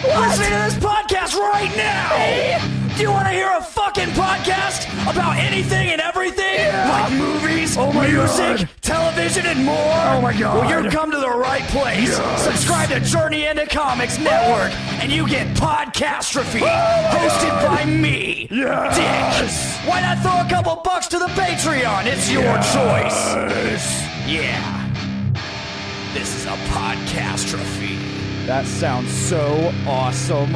Listening to this podcast right now! Do you want to hear a fucking podcast about anything and everything? Yeah. Like movies, music, television, and more? Oh my god. Well, you've come to the right place. Yes. Subscribe to Journey into Comics Network, and you get Podcastrophe, hosted by me, Yes. Dick. Why not throw a couple bucks to the Patreon? It's your choice. Yeah. This is a Podcastrophe. That sounds so awesome.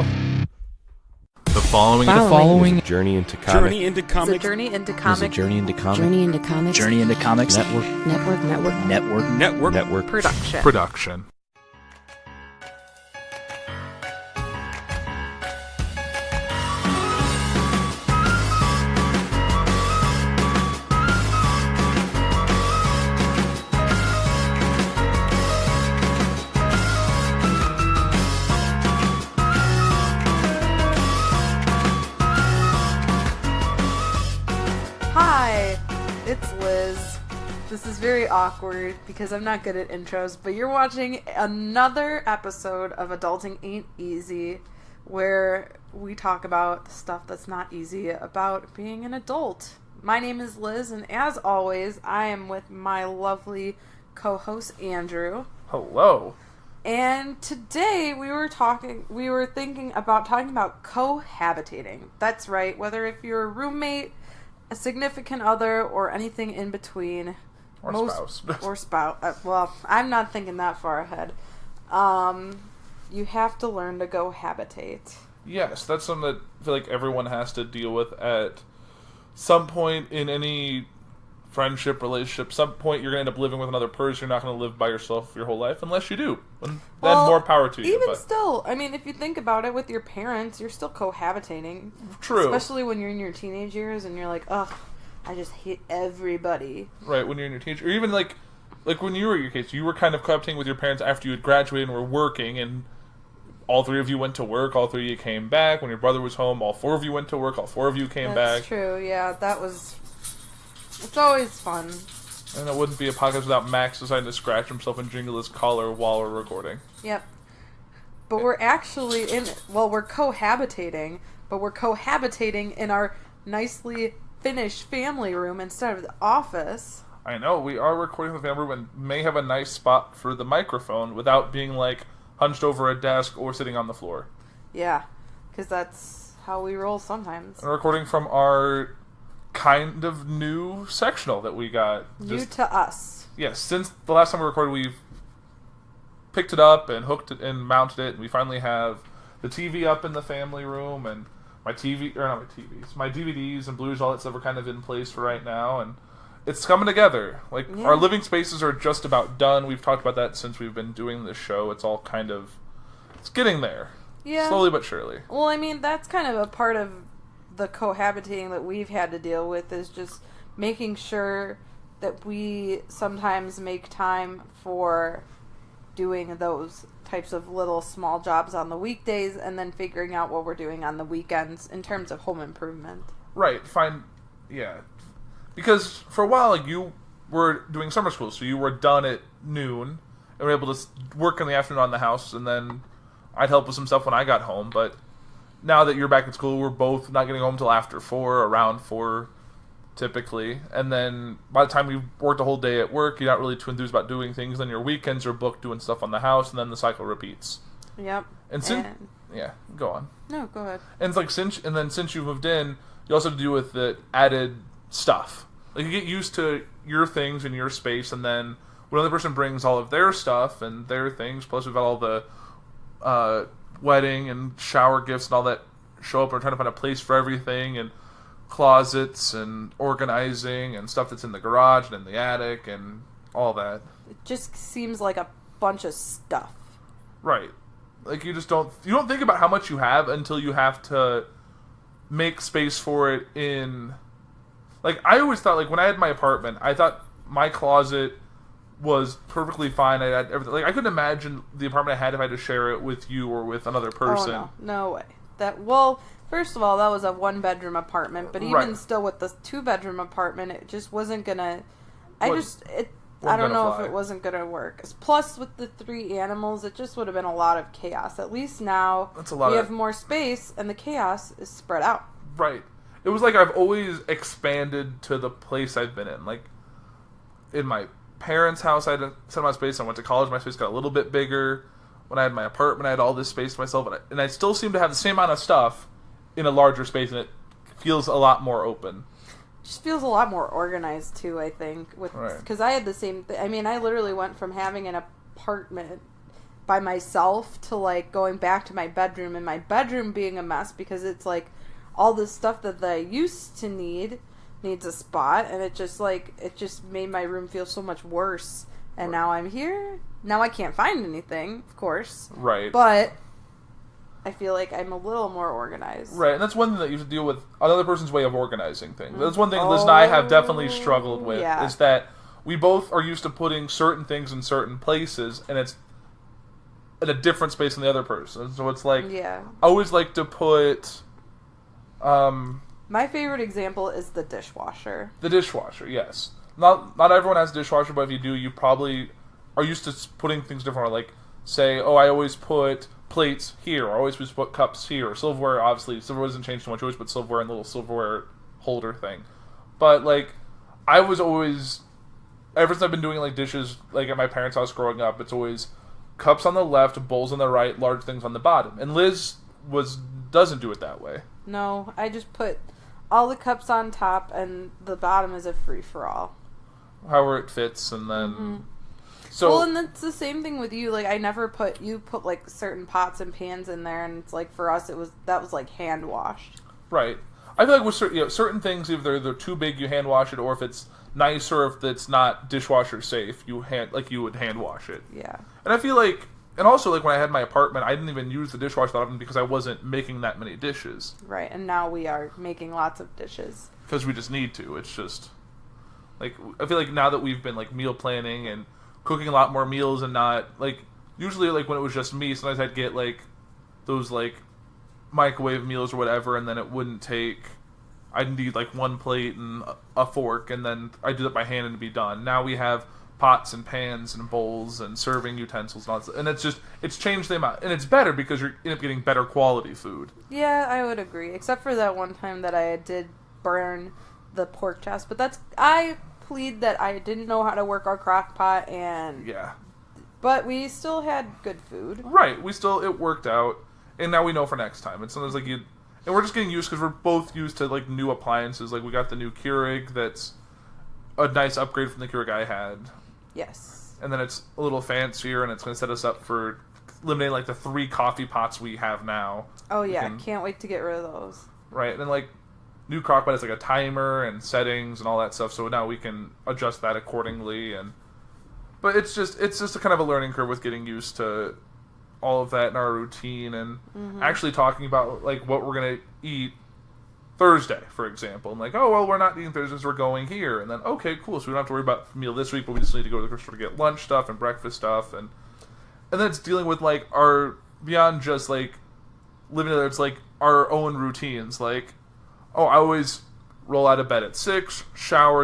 The following Following. is a Journey into Comics. Journey into It's a Comics. journey into Is a comics. Journey into Comics. Journey into comics. Journey into Comics. Network. Production. Production. Hi, it's Liz. This is very awkward because I'm not good at intros, but you're watching another episode of Adulting Ain't Easy, where we talk about the stuff that's not easy about being an adult. My name is Liz, and as always, I am with my lovely co-host Andrew. Hello. And today we were thinking about talking about cohabitating. That's right, whether if you're a roommate, a significant other, or anything in between. Or spouse. Or spouse. Well, I'm not thinking that far ahead. You have to learn to cohabitate. Yes, that's something that I feel like everyone has to deal with at some point in any friendship, relationship. Some point you're going to end up living with another person. You're not going to live by yourself your whole life unless you do. And then more power to you. Even still, I mean, if you think about it with your parents, you're still cohabitating. True. Especially when you're in your teenage years and you're like, ugh, I just hate everybody. Right, when you're in your teenager. Or even like when you were in your case, you were kind of cohabitating with your parents after you had graduated and were working, and all three of you went to work, all three of you came back. When your brother was home, all four of you went to work, all four of you came back. That's true, yeah, it's always fun. And it wouldn't be a podcast without Max deciding to scratch himself and jingle his collar while we're recording. Yep. But we're actually we're cohabitating, but we're cohabitating in our nicely finished family room instead of the office. I know, we are recording in the family room and may have a nice spot for the microphone without being, like, hunched over a desk or sitting on the floor. Yeah, because that's how we roll sometimes. And recording from our kind of new sectional that we got. New to us. Yes, since the last time we recorded, we've picked it up and hooked it and mounted it, and we finally have the TV up in the family room, and my DVDs and Blu-rays, all that stuff are kind of in place for right now, and it's coming together. Like, our living spaces are just about done. We've talked about that since we've been doing this show. It's all kind of, it's getting there. Yeah. Slowly but surely. Well, I mean, that's kind of a part of the cohabitating that we've had to deal with, is just making sure that we sometimes make time for doing those types of little small jobs on the weekdays, and then figuring out what we're doing on the weekends in terms of home improvement. Right, fine, yeah. Because for a while, like, you were doing summer school, so you were done at noon, and were able to work in the afternoon on the house, and then I'd help with some stuff when I got home, but now that you're back at school, we're both not getting home till after 4, around 4, typically. And then by the time you've worked a whole day at work, you're not really too enthused about doing things. Then your weekends are booked doing stuff on the house, and then the cycle repeats. Yep. Yeah, go on. No, go ahead. And it's like since you moved in, you also have to deal with the added stuff. Like, you get used to your things and your space, and then when another person brings all of their stuff and their things, plus we've got all the wedding and shower gifts and all that show up, and we're trying to find a place for everything, and closets and organizing and stuff that's in the garage and in the attic and all that. It just seems like a bunch of stuff. Right. Like, you don't think about how much you have until you have to make space for it in... Like, I always thought, like, when I had my apartment, I thought my closet was perfectly fine. I had everything. Like, I couldn't imagine the apartment I had if I had to share it with you or with another person. Oh, no way. First of all, that was a one-bedroom apartment, but even still with the two-bedroom apartment, it just wasn't gonna... I don't know if it wasn't going to work. Plus, with the 3 animals, it just would have been a lot of chaos. At least now we have more space, and the chaos is spread out. Right. It was like I've always expanded to the place I've been in. Like, in my parents' house, I had a set amount of space. I went to college, my space got a little bit bigger. When I had my apartment, I had all this space to myself. And I still seem to have the same amount of stuff in a larger space, and it feels a lot more open. Just feels a lot more organized too, I think, because I had the same thing. I mean, I literally went from having an apartment by myself to like going back to my bedroom, and my bedroom being a mess because it's like all the stuff that I used to needs a spot, and it just made my room feel so much worse. And now I'm here. Now I can't find anything, of course. Right. But I feel like I'm a little more organized. Right, and that's one thing that you have to deal with another person's way of organizing things. That's one thing Liz and I have definitely struggled with, is that we both are used to putting certain things in certain places, and it's in a different space than the other person. So it's like, I always like to put... my favorite example is the dishwasher. The dishwasher, yes. Not everyone has a dishwasher, but if you do, you probably are used to putting things different. Like, say, I always put plates here, or I always put cups here, or silverware. Obviously, silverware doesn't change too much. I always put silverware in the little silverware holder thing. But, like, I was always, ever since I've been doing, like, dishes, like, at my parents' house growing up, it's always cups on the left, bowls on the right, large things on the bottom. And Liz doesn't do it that way. No, I just put all the cups on top, and the bottom is a free-for-all. However it fits, and then... Mm-hmm. So, well, and that's the same thing with you. Like, I never put like certain pots and pans in there, and it's like for us, that was like hand washed. Right. I feel like with certain things, if they're too big, you hand wash it, or if it's nice, or if it's not dishwasher safe, you would hand wash it. Yeah. And I feel like, and also like when I had my apartment, I didn't even use the dishwasher that often because I wasn't making that many dishes. Right, and now we are making lots of dishes because we just need to. It's just like I feel like now that we've been like meal planning and cooking a lot more meals, and not like usually like when it was just me, sometimes I'd get like those like microwave meals or whatever, and then I'd need like one plate and a fork, and then I do that by hand and it'd be done. Now we have pots and pans and bowls and serving utensils and all that, and it's changed the amount, and it's better because you end up getting better quality food. Yeah, I would agree, except for that one time that I did burn the pork chest, but I plead that I didn't know how to work our crock pot, but we still had good food. Right, it worked out, and now we know for next time. And sometimes and we're just getting used because we're both used to like new appliances. Like we got the new Keurig that's a nice upgrade from the Keurig I had. Yes. And then it's a little fancier, and it's going to set us up for eliminating like the 3 coffee pots we have now. Oh yeah, can't wait to get rid of those. Right, and then like new crockpot has like a timer and settings and all that stuff, so now we can adjust that accordingly. But it's just a kind of a learning curve with getting used to all of that in our routine, and actually talking about like what we're gonna eat Thursday, for example. And like, we're not eating Thursdays, we're going here, and then okay, cool, so we don't have to worry about meal this week, but we just need to go to the grocery store to get lunch stuff and breakfast stuff, and then it's dealing with like our beyond just like living together. It's like our own routines, like. I always roll out of bed at 6,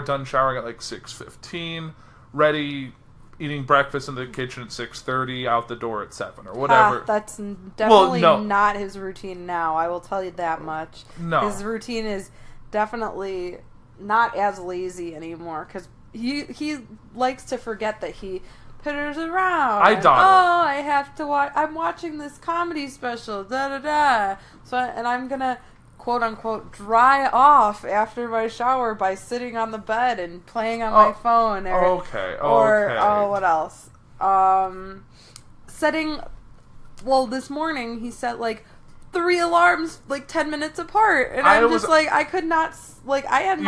done showering at like 6:15, ready, eating breakfast in the kitchen at 6:30, out the door at 7 or whatever. That's definitely not his routine now, I will tell you that much. No. His routine is definitely not as lazy anymore, because he likes to forget that he pitters around. I have to watch, I'm watching this comedy special, da-da-da. And I'm going to quote-unquote dry off after my shower by sitting on the bed and playing on my phone. Or what else? This morning he set like 3 alarms like 10 minutes apart, and I could not, like, I had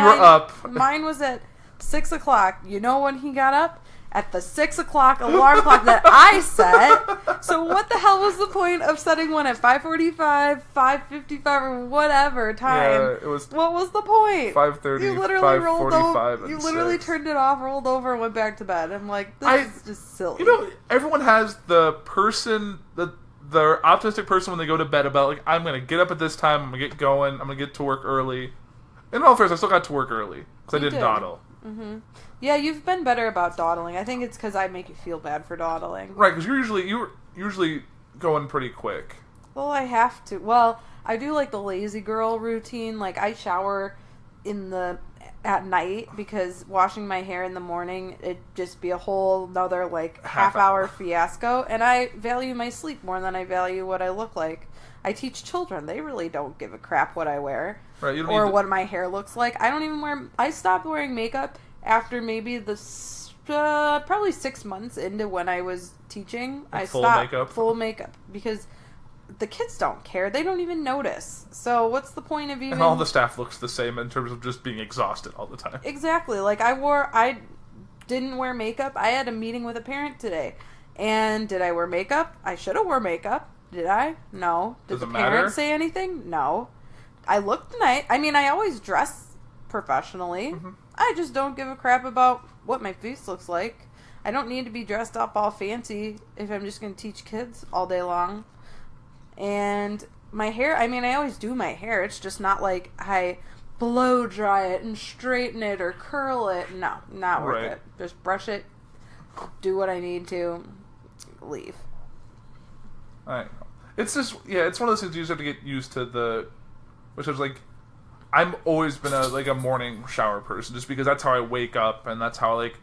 mine was at 6 o'clock. You know when he got up? At the 6 o'clock alarm clock that I set. So what the hell was the point of setting one at 5:45, 5:55, or whatever time? Yeah, it was. What was the point? 5:30. You literally rolled over. You literally turned it off, rolled over, and went back to bed. I'm like, this is just silly. Everyone has the person, the optimistic person when they go to bed about like, I'm gonna get up at this time. I'm gonna get going. I'm gonna get to work early. In all fairness, I still got to work early because I didn't dawdle. Yeah, you've been better about dawdling. I think it's because I make you feel bad for dawdling. Right, because you're usually going pretty quick. Well, I have to. Well, I do like the lazy girl routine. Like, I shower at night because washing my hair in the morning, it'd just be a whole nother, like, half-hour fiasco. And I value my sleep more than I value what I look like. I teach children. They really don't give a crap what I wear. Right, you don't or need to... what my hair looks like. I don't even wear... I stopped wearing makeup after maybe probably 6 months into when I was teaching. Like I full stopped makeup? full makeup because the kids don't care. They don't even notice. So what's the point of even... And all the staff looks the same in terms of just being exhausted all the time. Exactly. Like, I didn't wear makeup. I had a meeting with a parent today. And did I wear makeup? I should have worn makeup. Did I? No. Did Does the it parent matter? say anything? No. I looked nice. I mean, I always dress professionally. Mm-hmm. I just don't give a crap about what my face looks like. I don't need to be dressed up all fancy if I'm just going to teach kids all day long. And my hair, I mean, I always do my hair. It's just not like I blow dry it and straighten it or curl it. No, not worth Right. it. Just brush it, do what I need to, leave. I know. It's just, yeah, it's one of those things you just have to get used to which is like, I've always been a morning shower person just because that's how I wake up and that's how, like,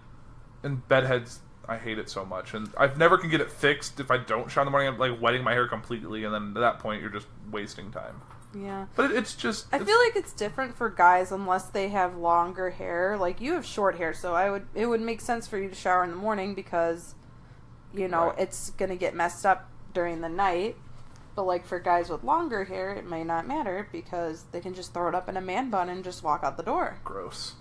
in bedheads, I hate it so much. And I never can get it fixed if I don't shower in the morning. I'm, like, wetting my hair completely and then at that point you're just wasting time. Yeah. But it's just... I feel like it's different for guys unless they have longer hair. Like, you have short hair, so it would make sense for you to shower in the morning because, you know, Right. it's going to get messed up during the night. But, like, for guys with longer hair, it may not matter because they can just throw it up in a man bun and just walk out the door. Gross.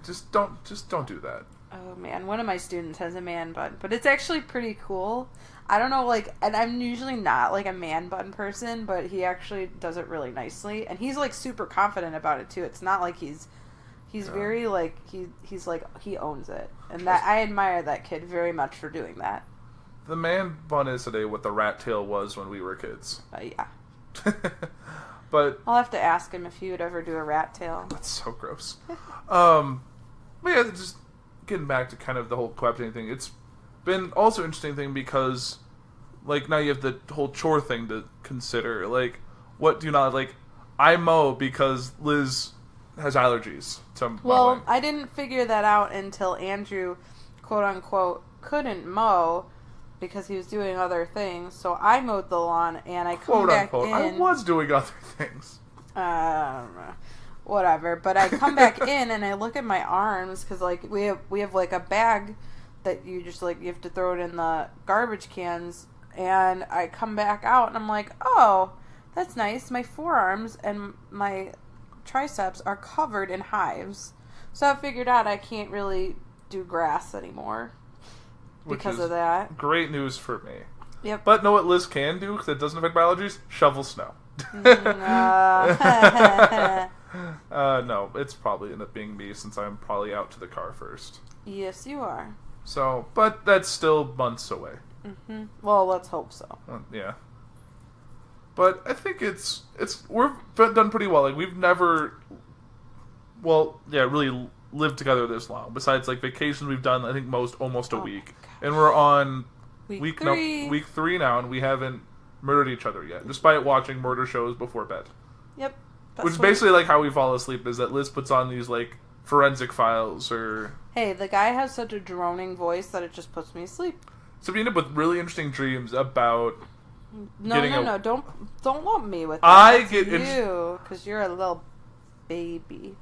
Just don't do that. Oh, man. One of my students has a man bun, but it's actually pretty cool. I don't know, like, and I'm usually not, like, a man bun person, but he actually does it really nicely. And he's, like, super confident about it, too. It's not like he's very, like, he's like, he owns it. And that I admire that kid very much for doing that. The man bun is today what the rat tail was when we were kids. Yeah. But I'll have to ask him if he would ever do a rat tail. that's so gross. But yeah, just getting back to kind of the whole cohabitating thing, it's been also an interesting thing because, like, now you have the whole chore thing to consider. Like, what do you not like? I mow because Liz has allergies to mowing. Well, I didn't figure that out until Andrew, quote unquote, couldn't mow because he was doing other things. So I mowed the lawn and I come quote back unquote. in. I was doing other things. Whatever. But I come back in and I look at my arms because, like, we have like a bag that you just, like, you have to throw it in the garbage cans. And I come back out and I'm like, oh, that's nice. My forearms and my triceps are covered in hives. So I figured out I can't really do grass anymore because of that. Great news for me. Yep. But know what Liz can do, because it doesn't affect my allergies? Shovel snow. No, it's probably end up being me since I'm probably out to the car first. Yes, you are. So, but that's still months away. Mm-hmm. Well, let's hope so. Yeah. But I think we've done pretty well. Like, we've never, really lived together this long. Besides, like, vacations we've done, I think almost a week. And we're on week 3 now, and we haven't murdered each other yet, despite watching murder shows before bed. Yep. Which is basically like how we fall asleep, is that Liz puts on these, like, forensic files, or... Hey, the guy has such a droning voice that it just puts me to sleep. So we end up with really interesting dreams about... No, don't lump me with I that. get you, because you're a little baby.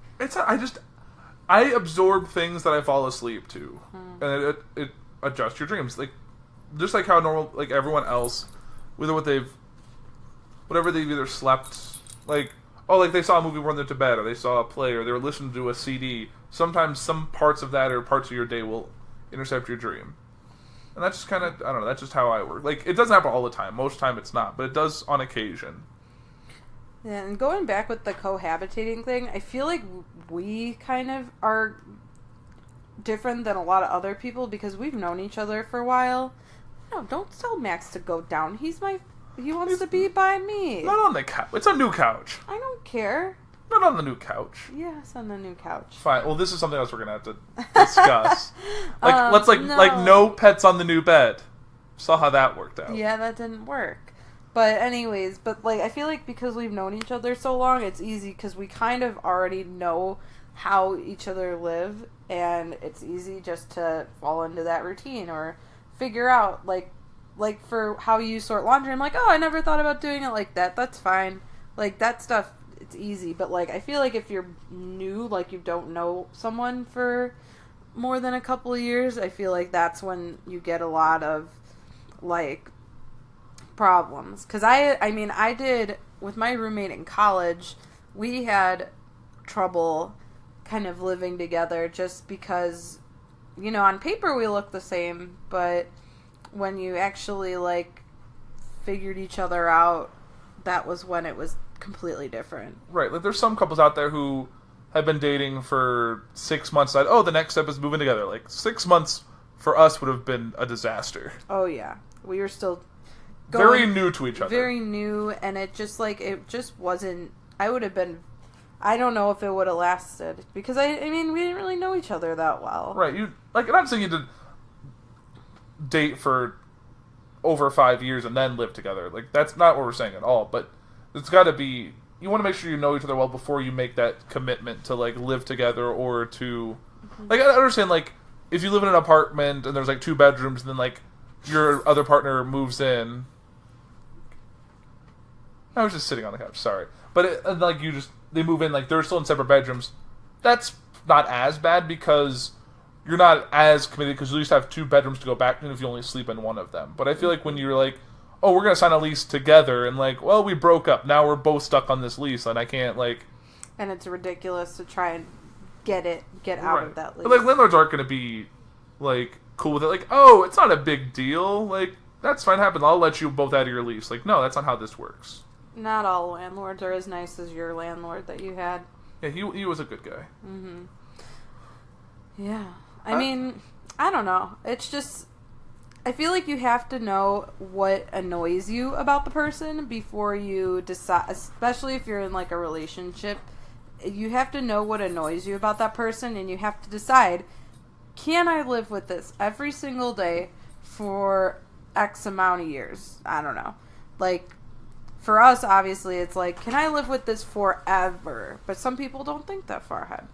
I absorb things that I fall asleep to, and it adjusts your dreams, like just like how normal, like everyone else, whatever they've either slept, like they saw a movie when they're to bed, or they saw a play, or they were listening to a CD. Sometimes some parts of that or parts of your day will intercept your dream, and that's just kind of, I don't know, that's just how I work. Like, it doesn't happen all the time. Most time it's not, but it does on occasion. Yeah, and going back with the cohabitating thing, I feel like we kind of are different than a lot of other people because we've known each other for a while. No, don't tell Max to go down. He wants to be by me. Not on the couch. It's a new couch. I don't care. Not on the new couch. Yes, on the new couch. Fine. Well, this is something else we're gonna have to discuss. Let's no. no pets on the new bed. Saw how that worked out. Yeah, that didn't work. But anyways, I feel like because we've known each other so long, it's easy because we kind of already know how each other live, and it's easy just to fall into that routine or figure out, like for how you sort laundry, I'm like, oh, I never thought about doing it like that. That's fine. Like, that stuff, it's easy. But, like, I feel like if you're new, like, you don't know someone for more than a couple of years, I feel like that's when you get a lot of, like, problems. Because I did, with my roommate in college, we had trouble kind of living together just because, you know, on paper we look the same, but when you actually, like, figured each other out, that was when it was completely different. Right. Like, there's some couples out there who have been dating for 6 months. The next step is moving together. Like, 6 months for us would have been a disaster. Oh, yeah. We were still very new to each other. Very new, and it just wasn't... I don't know if it would have lasted. Because, I mean, we didn't really know each other that well. Right. And I'm saying you did date for over 5 years and then live together. Like, that's not what we're saying at all. But it's got to be... You want to make sure you know each other well before you make that commitment to, like, live together or to... Mm-hmm. Like, I understand, like, if you live in an apartment and there's, like, 2 bedrooms and then, like, your other partner moves in... I was just sitting on the couch, sorry. But, they move in, like, they're still in separate bedrooms. That's not as bad because you're not as committed because you at least have 2 bedrooms to go back to if you only sleep in one of them. But I feel like when you're like, oh, we're going to sign a lease together, and like, well, we broke up. Now we're both stuck on this lease, and I can't, like... And it's ridiculous to try and get out of that lease. But, like, landlords aren't going to be, like, cool with it. Like, oh, it's not a big deal. Like, that's fine, happen. I'll let you both out of your lease. Like, no, that's not how this works. Not all landlords are as nice as your landlord that you had. Yeah, he was a good guy. Mm-hmm. Yeah. I mean, I don't know. It's just... I feel like you have to know what annoys you about the person before you decide, especially if you're in, like, a relationship. You have to know what annoys you about that person, and you have to decide, can I live with this every single day for X amount of years? I don't know. Like, for us, obviously, it's like, can I live with this forever? But some people don't think that far ahead.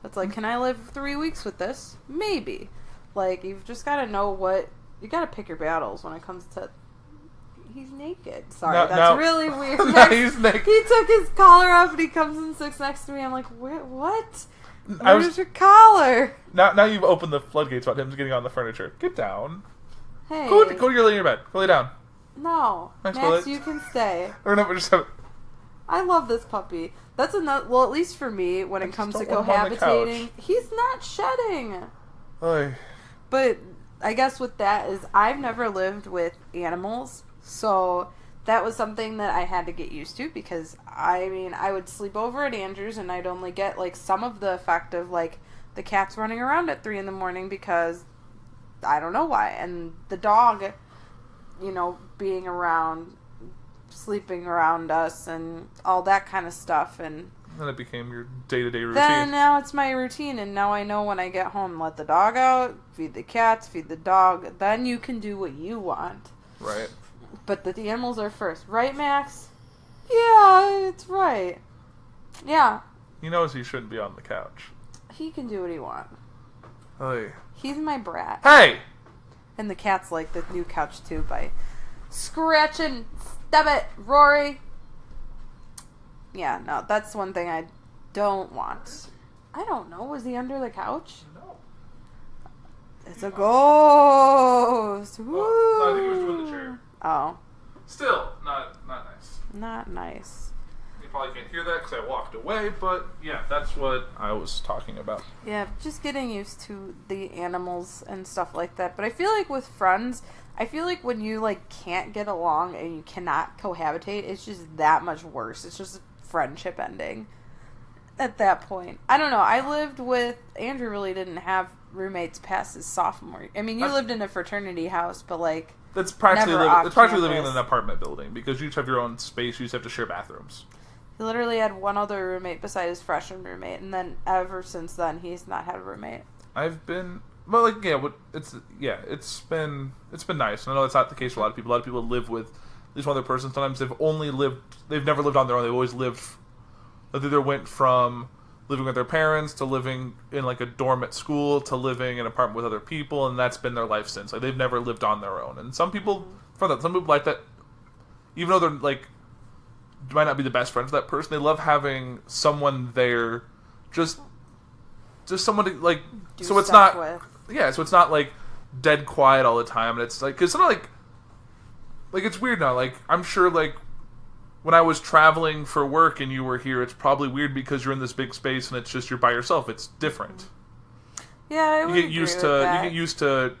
It's like, can I live 3 weeks with this? Maybe. Like, you've just got to know what... You got to pick your battles when it comes to... He's naked. Sorry, that's really weird. He's naked. He took his collar off and he comes and sits next to me. I'm like, what? Where's your collar? Now you've opened the floodgates about him getting on the furniture. Get down. Hey. Go to your bed. Go lay down. No. Thanks, Max, you can stay. Or no, just have... I love this puppy. That's another... Well, at least for me, when it comes to cohabitating, he's not shedding. Oy. But I guess with that is I've never lived with animals, so that was something that I had to get used to because, I mean, I would sleep over at Andrew's and I'd only get, like, some of the effect of, like, the cats running around at 3 a.m. because I don't know why. And the dog, you know, being around, sleeping around us and all that kind of stuff. And then it became your day-to-day routine. Then now it's my routine, and now I know when I get home, let the dog out, feed the cats, feed the dog. Then you can do what you want. Right. But the animals are first. Right, Max? Yeah, it's right. Yeah. He knows he shouldn't be on the couch. He can do what he wants. Oy. He's my brat. Hey! And the cats like the new couch, too, by scratching. Stop it, Rory. Yeah, no, that's one thing I don't want. I don't know. Was he under the couch? No. It's a ghost. Woo. No, I think he was doing the chair. Oh. Still, not nice. Not nice. You probably can't hear that because I walked away, but yeah, that's what I was talking about. Yeah, just getting used to the animals and stuff like that. But I feel like with friends, I feel like when you, like, can't get along and you cannot cohabitate, it's just that much worse. It's just friendship ending at that point. I don't know. I lived with... Andrew really didn't have roommates past his sophomore. I mean, you lived in a fraternity house, but, like... That's practically living in an apartment building because you each have your own space. You just have to share bathrooms. He literally had one other roommate besides his freshman roommate, and then ever since then, he's not had a roommate. I've been, well, like, yeah, it's been nice. And I know that's not the case for a lot of people. A lot of people live with at least one other person. Sometimes they've never lived on their own. They've always lived, they either went from living with their parents to living in like a dorm at school to living in an apartment with other people, and that's been their life since. Like, they've never lived on their own. And some people like that, even though they're like might not be the best friends with that person, they love having someone there, just someone to like. Do so it's stuff not, with. yeah. So it's not like dead quiet all the time, and it's like, because it's not like it's weird now. Like, I'm sure like when I was traveling for work and you were here, it's probably weird because you're in this big space and it's just you're by yourself. It's different. Yeah, I would You get used agree with that. you get used to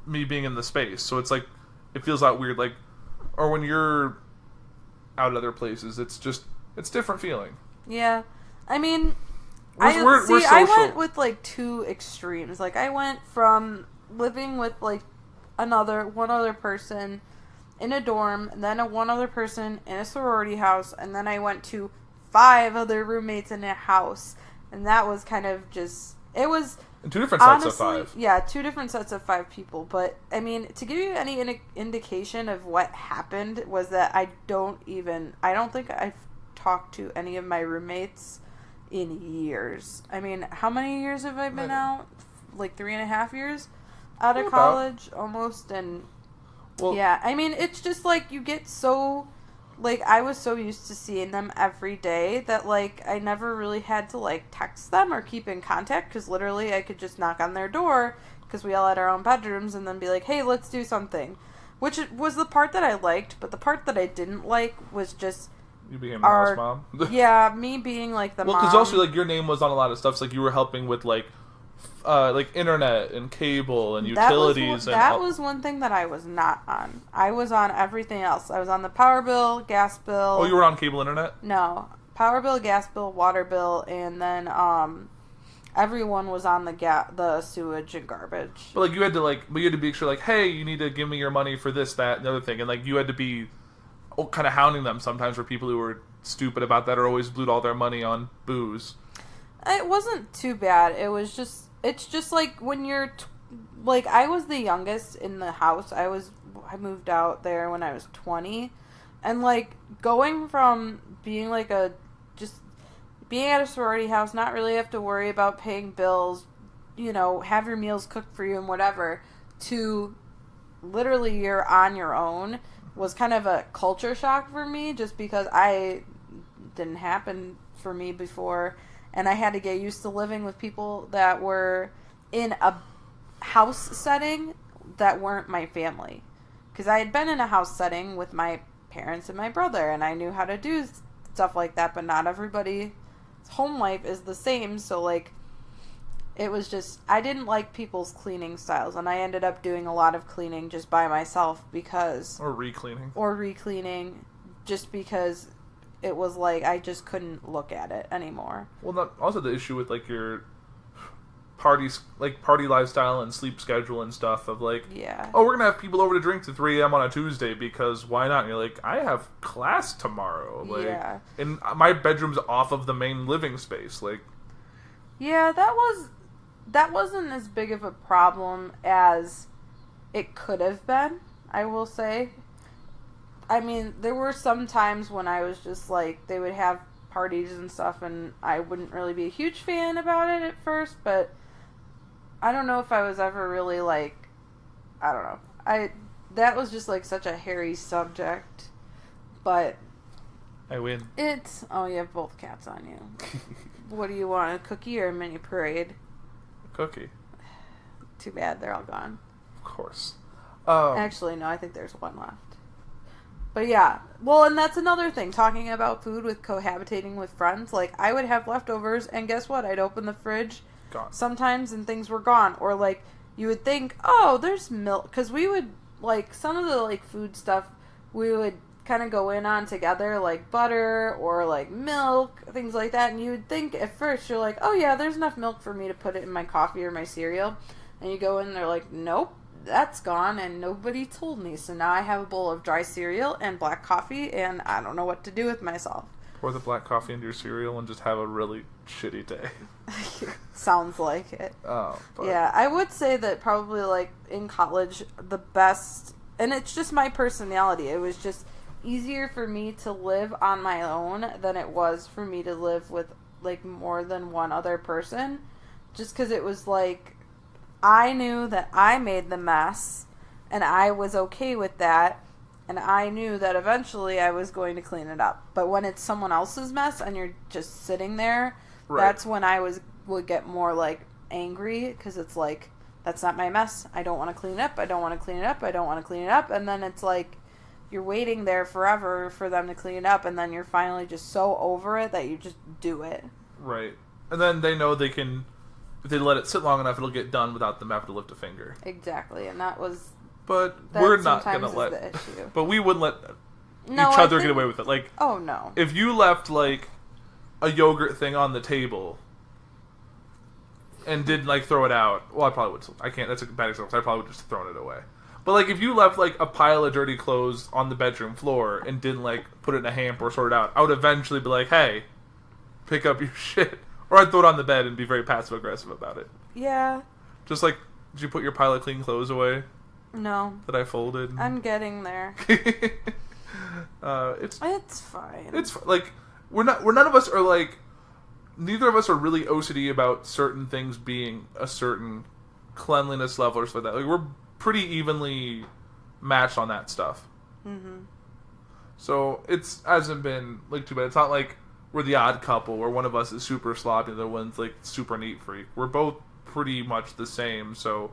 me being in the space, so it's like it feels a lot weird. Like, or when you're out at other places, it's different feeling. Yeah, I mean, We're social. I went with like two extremes. Like, I went from living with like one other person in a dorm, and then one other person in a sorority house, and then I went to 5 other roommates in a house, and that was kind of just, it was And 2 different sets honestly, of 5. Yeah, 2 different sets of 5 people. But I mean, to give you any indication of what happened was that I don't think I've talked to any of my roommates in years. I mean, how many years have I been out? Like 3.5 years out of college, almost. And Well, yeah, I mean, it's just like you get so, like, I was so used to seeing them every day that, like, I never really had to, like, text them or keep in contact, because literally I could just knock on their door, because we all had our own bedrooms, and then be like, hey, let's do something. Which was the part that I liked, but the part that I didn't like was just you became a house mom. yeah, me being, like, the Well, mom. because also, like, your name was on a lot of stuff, so, like, you were helping with, like internet and cable and utilities. That was one thing that I was not on. I was on everything else. I was on the power bill, gas bill. Oh, you were on cable internet? No. Power bill, gas bill, water bill, and then everyone was on the sewage and garbage. But, like, you had to be sure, like, hey, you need to give me your money for this, that, and the other thing. And, like, you had to be kind of hounding them sometimes for people who were stupid about that or always blew all their money on booze. It wasn't too bad. It's just like when you're, like, I was the youngest in the house. I moved out there when I was 20. And, like, going from being, like, just being at a sorority house, not really have to worry about paying bills, you know, have your meals cooked for you and whatever, to literally you're on your own was kind of a culture shock for me, just because didn't happen for me before. And I had to get used to living with people that were in a house setting that weren't my family. Because I had been in a house setting with my parents and my brother, and I knew how to do stuff like that, but not everybody's home life is the same. So, like, it was just, I didn't like people's cleaning styles, and I ended up doing a lot of cleaning just by myself because... Or re-cleaning. Just because it was like I just couldn't look at it anymore. Well, also the issue with, like, your party lifestyle and sleep schedule and stuff of, like, yeah, oh, we're gonna have people over to drink to 3 a.m. on a Tuesday because why not? And you're like, I have class tomorrow. Like, yeah. And my bedroom's off of the main living space. Like, yeah, that wasn't as big of a problem as it could have been, I will say. I mean, there were some times when I was just like, they would have parties and stuff, and I wouldn't really be a huge fan about it at first, but I don't know if I was ever really like, I don't know. That was just like such a hairy subject, but I win. Oh, you have both cats on you. What do you want, a cookie or a mini parade? A cookie. Too bad, they're all gone. Of course. Actually, no, I think there's one left. But yeah, well, and that's another thing, talking about food with cohabitating with friends. Like, I would have leftovers, and guess what? I'd open the fridge Gone. sometimes, and things were gone. Or, like, you would think, oh, there's milk. Because we would, like, some of the, like, food stuff, we would kind of go in on together, like butter or, like, milk, things like that. And you would think, at first, you're like, oh, yeah, there's enough milk for me to put it in my coffee or my cereal. And you go in, and they're like, nope. That's gone, and nobody told me. So now I have a bowl of dry cereal and black coffee, and I don't know what to do with myself. Pour the black coffee into your cereal and just have a really shitty day. Sounds like it. Oh, but Yeah, I would say that probably, like, in college, the best... And it's just my personality. It was just easier for me to live on my own than it was for me to live with, like, more than one other person. Just because it was, like, I knew that I made the mess, and I was okay with that, and I knew that eventually I was going to clean it up. But when it's someone else's mess and you're just sitting there, Right. that's when I would get more, like, angry, because it's like, that's not my mess. I don't want to clean it up. I don't want to clean it up. I don't want to clean it up. And then it's like, you're waiting there forever for them to clean it up, and then you're finally just so over it that you just do it. Right. And then they know they can, if they let it sit long enough, it'll get done without them having to lift a finger. Exactly, and that But that we're not sometimes going to let... is the issue. But we wouldn't let No, each I other get think- away with it. Like, Oh, no. if you left, like, a yogurt thing on the table and didn't, like, throw it out, well, I probably would. I can't. That's a bad example. I probably would just thrown it away. But, like, if you left, like, a pile of dirty clothes on the bedroom floor and didn't, like, put it in a hamper or sort it out, I would eventually be like, hey, pick up your shit. Or I'd throw it on the bed and be very passive-aggressive about it. Yeah. Just like, did you put your pile of clean clothes away No. that I folded? I'm getting there. It's fine. like we're none of us are like, neither of us are really OCD about certain things being a certain cleanliness level or stuff like that. Like, we're pretty evenly matched on that stuff. Mm-hmm. So it hasn't been like too bad. It's not like we're the odd couple where one of us is super sloppy and the other one's like super neat freak. We're both pretty much the same. So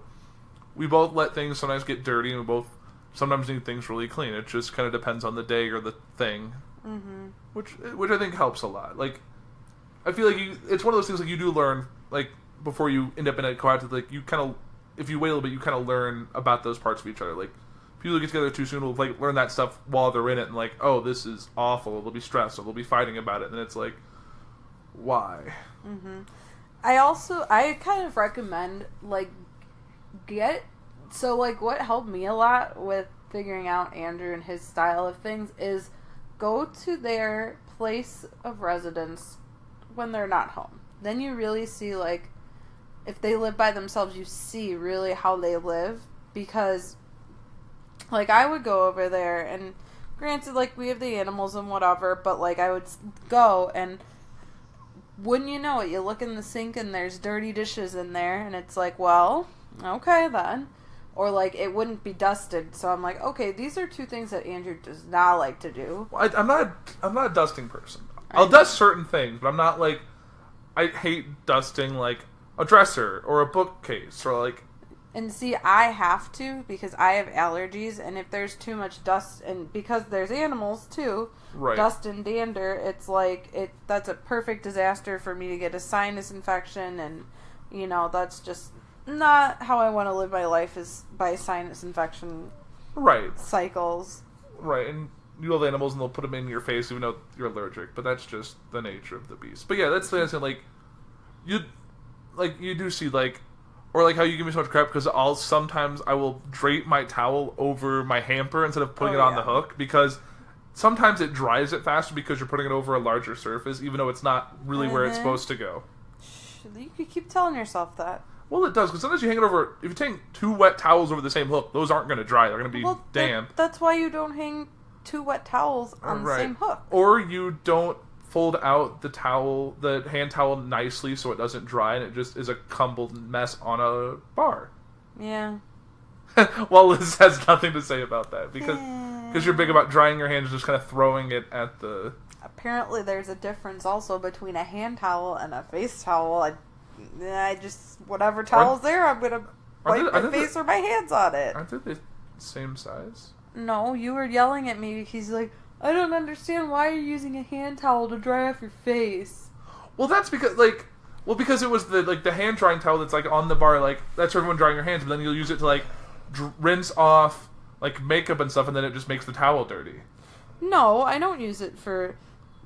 we both let things sometimes get dirty, and we both sometimes need things really clean. It just kind of depends on the day or the thing, which I think helps a lot. Like, I feel like it's one of those things like you do learn, like, before you end up in a cohabitation, like, you kind of, if you wait a little bit, you kind of learn about those parts of each other. Like, people who get together too soon will, like, learn that stuff while they're in it, and, like, oh, this is awful. They'll be stressed, or they'll be fighting about it, and it's like, why? I kind of recommend, like, what helped me a lot with figuring out Andrew and his style of things is go to their place of residence when they're not home. Then you really see, like, if they live by themselves, you see really how they live, because, like, I would go over there, and granted, like, we have the animals and whatever, but, like, I would go, and wouldn't you know it, you look in the sink, and there's dirty dishes in there, and it's like, well, okay, then. Or, like, it wouldn't be dusted, so I'm like, okay, these are two things that Andrew does not like to do. Well, I'm not a dusting person. I'll dust certain things, but I'm not, like, I hate dusting, like, a dresser or a bookcase or, like... And see, I have to, because I have allergies, and if there's too much dust, and because there's animals, too, Right. dust and dander, it's like, that's a perfect disaster for me to get a sinus infection, and, you know, that's just not how I want to live my life, is by sinus infection Right. cycles. Right, and you have animals and they'll put them in your face even though you're allergic, but that's just the nature of the beast. But yeah, that's the thing, like, you do see, like, or like how you give me so much crap because sometimes I will drape my towel over my hamper instead of putting it on the hook, because sometimes it dries it faster because you're putting it over a larger surface, even though it's not really where it's supposed to go. You could keep telling yourself that. Well, it does, because sometimes you hang it over, if you take 2 wet towels over the same hook, those aren't going to dry, they're going to be damp. That's why you don't hang 2 wet towels on the same hook. Or you don't fold out the hand towel nicely so it doesn't dry, and it just is a crumbled mess on a bar. Yeah. Well, Liz has nothing to say about that, because you're big about drying your hands and just kind of throwing it at the... Apparently there's a difference also between a hand towel and a face towel. I just, whatever towel's there, I'm going to wipe my face or my hands on it. Aren't they the same size? No, you were yelling at me because like, I don't understand why you're using a hand towel to dry off your face. Well, that's because, like... Well, because it was the hand drying towel that's, like, on the bar, like, that's for everyone drying your hands, but then you'll use it to, like, rinse off, like, makeup and stuff, and then it just makes the towel dirty. No, I don't use it for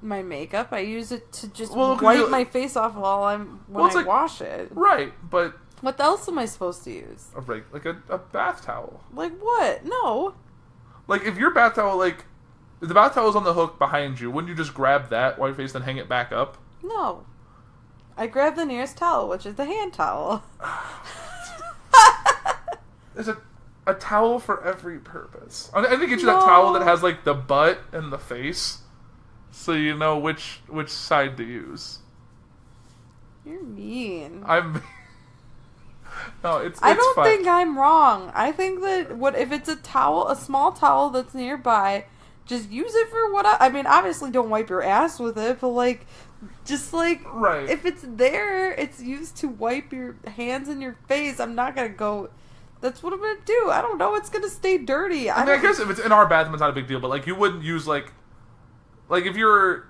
my makeup. I use it to just Well, wipe my face off while I wash it. Right, but... What else am I supposed to use? Like a bath towel. Like what? No. Like, if your bath towel, like... If the bath towel's on the hook behind you, wouldn't you just grab that while your face, then hang it back up? No. I grab the nearest towel, which is the hand towel. There's a towel for every purpose. I think get you that towel that has like the butt and the face, so you know which side to use. You're mean. No, it's I don't fine. think I'm wrong. I think that if it's a small towel that's nearby, just use it for what I mean, obviously don't wipe your ass with it, but like, just like, right. If it's there, it's used to wipe your hands and your face. I'm not gonna go, that's what I'm gonna do. I don't know, it's gonna stay dirty. I guess if it's in our bathroom, it's not a big deal, but like, you wouldn't use like if you're,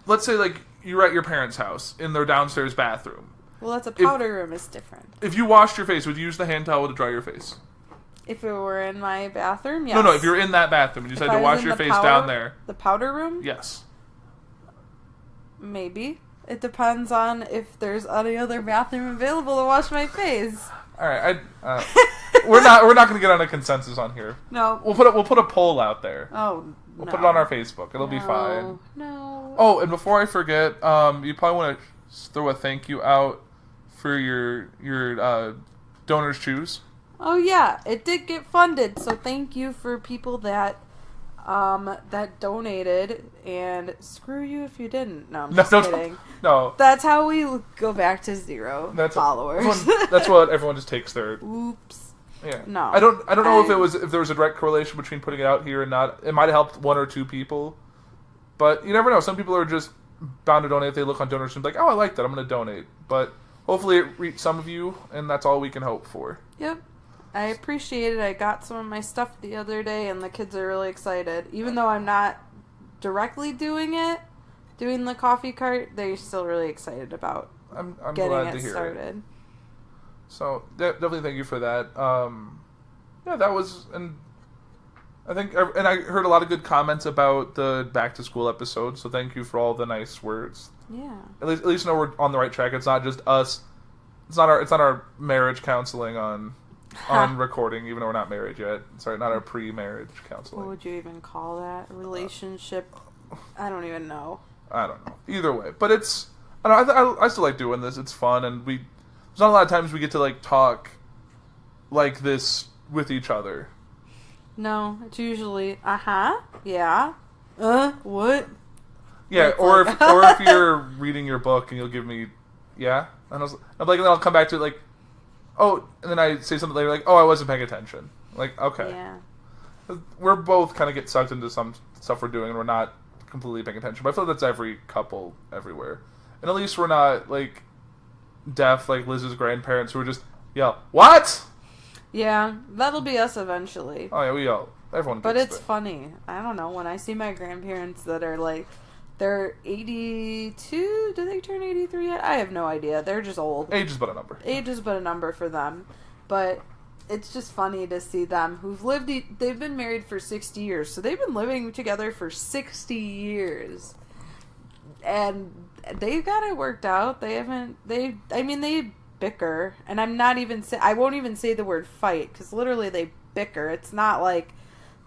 let's say like, you're at your parents' house in their downstairs bathroom. Well, that's a powder room. It's different. If you washed your face, would you use the hand towel to dry your face? If it were in my bathroom, yes. No, if you're in that bathroom and you decided to wash your face down there. The powder room? Yes. Maybe. It depends on if there's any other bathroom available to wash my face. All right, we're not going to get on a consensus on here. No. We'll put a poll out there. Oh, We'll put it on our Facebook. It'll be fine. No. Oh, and before I forget, you probably want to throw a thank you out for your donors choose. Oh yeah, it did get funded, so thank you for people that donated, and screw you if you didn't. No, I'm just kidding. No. That's how we go back to zero followers. That's what everyone just takes their. Oops. Yeah. No. I don't know if there was a direct correlation between putting it out here and not. It might have helped one or two people, but you never know. Some people are just bound to donate if they look on donors and be like, oh, I like that, I'm going to donate. But hopefully it reached some of you, and that's all we can hope for. Yep. I appreciate it. I got some of my stuff the other day, and the kids are really excited. Even though I'm not directly doing the coffee cart, they're still really excited about I'm getting glad it to hear started. It. So definitely thank you for that. Yeah, that was, and I think, and I heard a lot of good comments about the back to school episode. So thank you for all the nice words. Yeah. At least know we're on the right track. It's not just us. It's not our marriage counseling on recording, even though we're not married yet. Sorry, not our pre-marriage counseling. What would you even call that? Relationship? I don't even know. I don't know. Either way, but it's. I still like doing this. It's fun, and there's not a lot of times we get to like talk like this with each other. No, it's usually yeah, what? Yeah, or if you're reading your book and you'll give me, yeah, and I'm like, and then I'll come back to it like, oh, and then I say something later like, oh, I wasn't paying attention. Like, okay, Yeah. We're both kind of get sucked into some stuff we're doing and we're not completely paying attention. But I feel like that's every couple everywhere, and at least we're not like deaf like Liz's grandparents who are just yell, what? Yeah, that'll be us eventually. Oh yeah, we yell. Everyone. But gets it's that. funny. I don't know, when I see my grandparents that are like, they're 82, do they turn 83 yet? I have no idea. They're just old. Age is but a number. Age is but a number for them. But it's just funny to see them who've lived, they've been married for 60 years. So they've been living together for 60 years. And they've got it worked out. They bicker. And I won't even say the word fight, because literally they bicker. It's not like,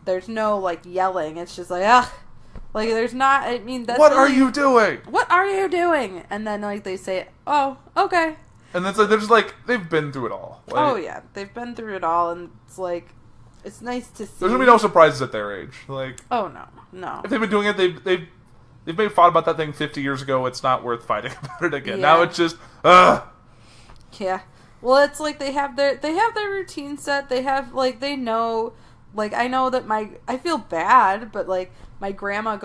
there's no like yelling. It's just like, ugh. Like, there's not, I mean, that's What are you doing? What are you doing? And then, like, they say, oh, okay. And then they're just like, they've been through it all. Like, Oh, yeah. They've been through it all, and it's like, it's nice to see. There's gonna be no surprises at their age. Like, Oh, no. if they've been doing it, they've maybe fought about that thing 50 years ago. It's not worth fighting about it again. Yeah. Now it's just, ugh. Yeah. Well, it's like they have their routine set. They have, like, they know, like, I know that I feel bad, but, like, my grandma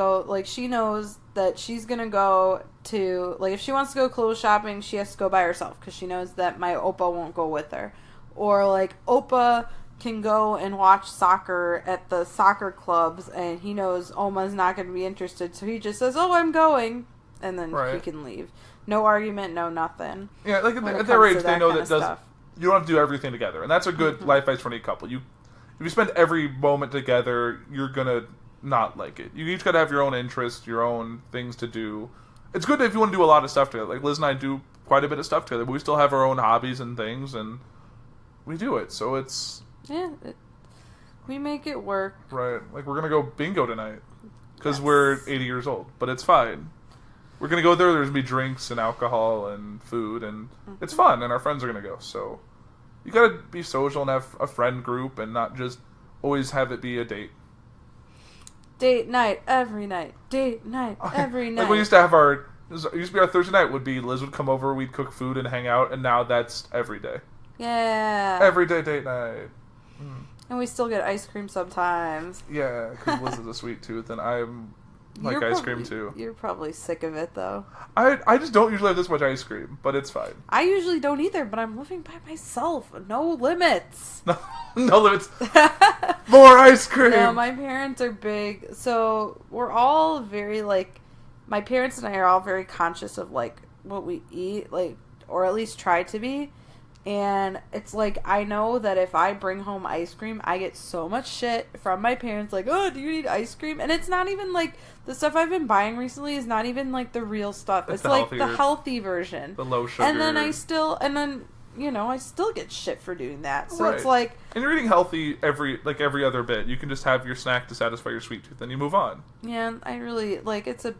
she knows that she's gonna go to, like, if she wants to go clothes shopping, she has to go by herself, because she knows that my Opa won't go with her. Or, like, Opa can go and watch soccer at the soccer clubs, and he knows Oma's not gonna be interested, so he just says, oh, I'm going, and then he can leave. No argument, no nothing. Yeah, like When at it their comes to age, they that know kind that of does. stuff. You don't have to do everything together, and that's a good life advice for any couple. If you spend every moment together, you're gonna not like it. You each gotta have your own interests, your own things to do. It's good if you want to do a lot of stuff together. Like Liz and I do quite a bit of stuff together, but we still have our own hobbies and things, and we do it. So it's Yeah. We make it work. Right. Like, we're going to go bingo tonight. Because Yes. we're 80 years old. But it's fine. We're going to go there. There's going to be drinks and alcohol and food. And it's fun. And our friends are going to go. So you got to be social and have a friend group. And not just always have it be a date. Date night every night. Date night every night. Like, we used to have our... It used to be our Thursday night would be Liz would come over, we'd cook food and hang out. And now that's every day. Yeah. Everyday date night. And we still get ice cream sometimes. Yeah, because Liz is a sweet tooth, and I'm like You're ice probably- cream too. You're probably sick of it, though. I just don't usually have this much ice cream, but it's fine. I usually don't either, but I'm living by myself. No limits. No limits. More ice cream. No, my parents are big. So we're all very, like... My parents and I are all very conscious of, like, what we eat, like, or at least try to be. And it's like, I know that if I bring home ice cream, I get so much shit from my parents, like, oh, do you need ice cream? And it's not even, like, the stuff I've been buying recently is not even, like, the real stuff. It's like the healthy version. The low sugar. And then I still get shit for doing that. So Right. it's like... And you're eating healthy every other bit. You can just have your snack to satisfy your sweet tooth, and you move on. Yeah, I really, like, it's a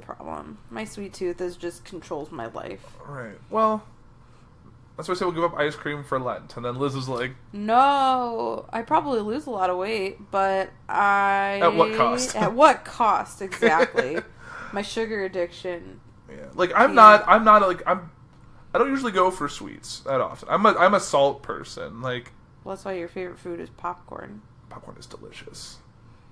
problem. My sweet tooth just controls my life. Right. Well, that's why I say we'll give up ice cream for Lent. And then Liz is like... No, I probably lose a lot of weight, but At what cost? At what cost, exactly. My sugar addiction. Yeah. Like, I don't usually go for sweets that often. I'm a salt person. Like... Well, that's why your favorite food is popcorn. Popcorn is delicious.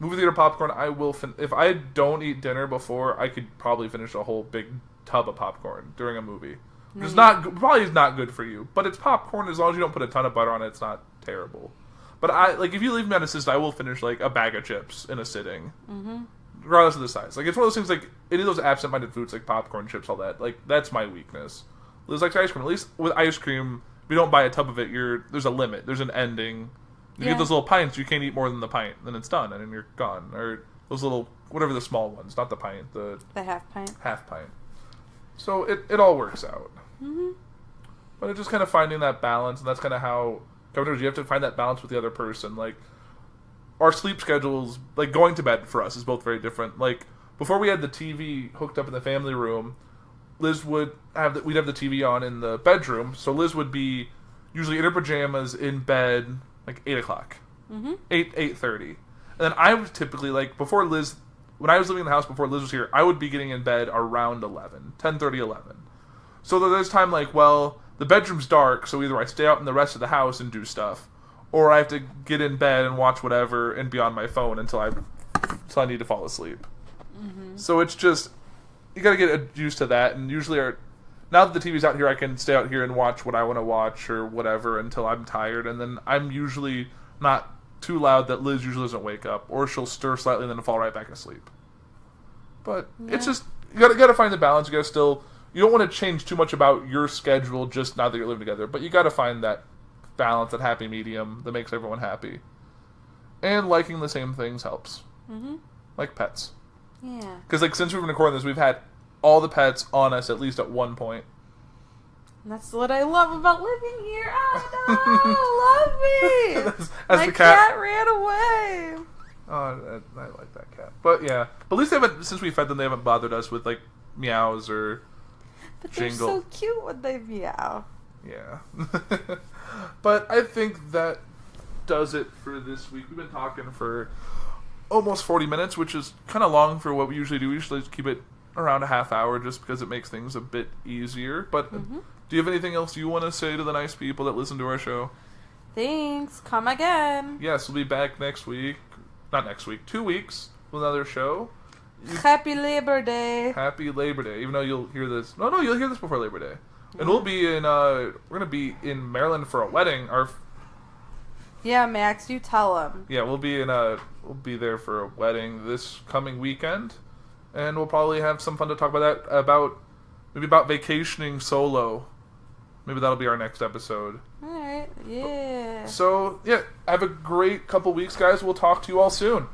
Movie theater popcorn, I will... if I don't eat dinner before, I could probably finish a whole big tub of popcorn during a movie. Which is probably is not good for you. But it's popcorn. As long as you don't put a ton of butter on it, it's not terrible. But if you leave me unassisted, I will finish, like, a bag of chips in a sitting. Mm-hmm. Regardless of the size. Like, it's one of those things, like, any of those absent-minded foods, like popcorn, chips, all that. Like, that's my weakness. Liz likes ice cream. At least with ice cream, if you don't buy a tub of it, there's a limit. There's an ending. You get those little pints, you can't eat more than the pint. Then it's done, and then you're gone. Or those little, whatever the small ones. Not the pint, the half pint. half pint. So it all works out. Mm-hmm. But it's just kind of finding that balance, and that's kind of how... You have to find that balance with the other person. Like, our sleep schedules, like, going to bed for us is both very different. Like, before we had the TV hooked up in the family room, Liz would we'd have the TV on in the bedroom, so Liz would be usually in her pajamas in bed, like, 8 o'clock. Mm-hmm. 8:30. And then I was typically, like, when I was living in the house before Liz was here, I would be getting in bed around 10:30, 11. So there's time, like, well, the bedroom's dark, so either I stay out in the rest of the house and do stuff, or I have to get in bed and watch whatever and be on my phone until I need to fall asleep. Mm-hmm. So it's just, you gotta get used to that, and usually now that the TV's out here, I can stay out here and watch what I want to watch or whatever until I'm tired, and then I'm usually not too loud that Liz usually doesn't wake up, or she'll stir slightly and then fall right back asleep. But it's just, you gotta find the balance. You don't want to change too much about your schedule just now that you're living together, but you gotta find that balance, that happy medium that makes everyone happy. And liking the same things helps. Mm-hmm. Like pets. Yeah. Because, like, since we've been recording this, we've had all the pets on us at least at one point. And that's what I love about living here. Oh, no, love me. As My the cat ran away. Oh, I like that cat. But yeah, but at least since we fed them, they haven't bothered us with, like, meows or But they're jingle. so cute when they meow. Yeah. But I think that does it for this week. We've been talking for almost 40 minutes, which is kind of long for what we usually do. We usually keep it around a half hour just because it makes things a bit easier. But do you have anything else you want to say to the nice people that listen to our show? Thanks. Come again. Yes, we'll be back next week. Not next week. 2 weeks with another show. Happy Labor Day. Happy Labor Day. Even though you'll hear this... No, you'll hear this before Labor Day. And we'll be in... we're going to be in Maryland for a wedding. Yeah, Max, you tell them. Yeah, we'll be there for a wedding this coming weekend. And we'll probably have some fun to talk about that. Maybe about vacationing solo. Maybe that'll be our next episode. Alright, yeah. So, yeah, have a great couple weeks, guys. We'll talk to you all soon.